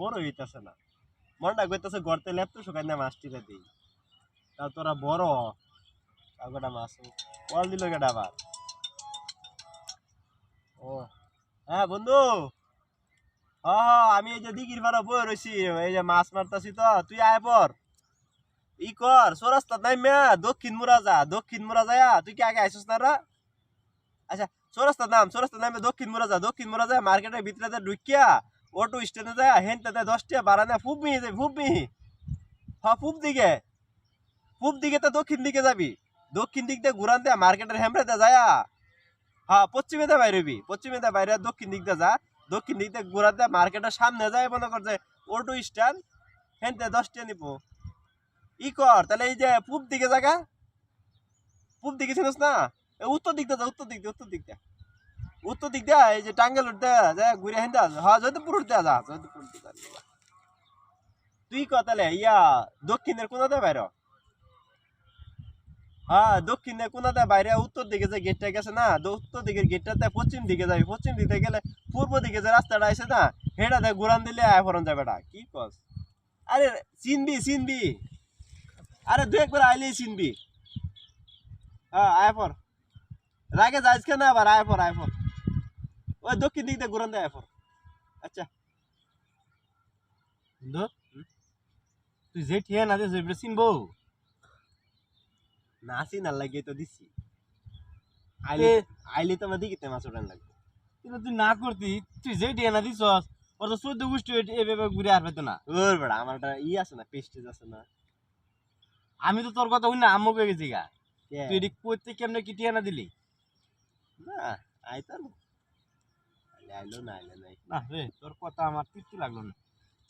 বড় হইতাছে না মনটা কইতাছে গর্তে লেপতো শুকাই না মাছটিরে দিই তা তোরা বড় কাগটা মাছ কল দিল কেডা আবার ও হ্যাঁ বন্ধু আমি এই যে দিঘির পাড়া বই রইছি এই যে মাছ মারতাছি তো তুই আয় পর ই কর সরাস্তা নাই মেয়া দক্ষিণ মুরা যায়া তুই কি আগে আইসস না রা আচ্ছা চৌরাস্তা নামে দক্ষিণ মুরা যায় মার্কেটের ভিতরে ঢুকিয়া অটো স্ট্যান্ডে যায় হেনতে 10 টাকা ভাড়া না ফুব মিহি হ্যাঁ পূব দিকে তো দক্ষিণ দিকে যাবি দক্ষিণ দিক দিয়ে ঘুরান দেয়া মার্কেটের হেমড়েতে যায়া হ্যাঁ পশ্চিমে দা বাইরে দক্ষিণ দিক দিয়ে যা দক্ষিণ দিক দিয়ে ঘুরান দেয়া মার্কেটের সামনে যায় মনে করছে অটো স্ট্যান্ড হেনতে 10 টাকা নিব ই কর তাহলে এই যে পূব দিকে চিনিস না উত্তর দিক দিয়ে যা উত্তর দিক দিয়ে এই যে টাঙ্গাল উঠতে যায় ঘুরে হেন হ্যাঁ জয়দেবপুর উঠতে যা জয়দেবপুর উঠতে তুই ক তাহলে ইয়া দক্ষিণের কোনাতে বাইর হ্যাঁ দক্ষিণের কোনাতে বাইরে উত্তর দিকে যে গেটটা গেছে না উত্তর দিকের গেটটাতে পশ্চিম দিকে যাবি পশ্চিম দিকে গেলে পূর্ব দিকে যে রাস্তাটা আছে না হেটাতে ঘুরান দিলে আয় ফরন যাবে কি কস আরে চিনবি আরে দু একবার আইলেই চিনবি হ্যাঁ আয় পর রাগে যাইস কেন আবার আয় পর ওই দক্ষিণ দিক দিয়ে ঘুরান দেয় আয় পর আচ্ছা বন্ধু তুই যে ঠিয়া না দিস ওইটা চিনবো না চিনার লাগিয়ে তো দিচ্ছি এ, আইলে তো আমার দিকে মাছ ওঠান লাগবে কিন্তু তুই না করতি তুই যে ঠিয়া না দিস ওর তো 14 গোষ্ঠী এভাবে ঘুরে আর পেতো না ওর বেড়া আমার একটা আছে না পেস্টেজ আছে না আমি তো তোর কথা শুনে আম্মু কয়ে গেছি গা কে? তুই এদিক করতে কেমনে কি ঠিয়া না দিলি না আইতার আইলো না আইলো নাই না রে তোর কথা আমার তৃপ্তি লাগলো না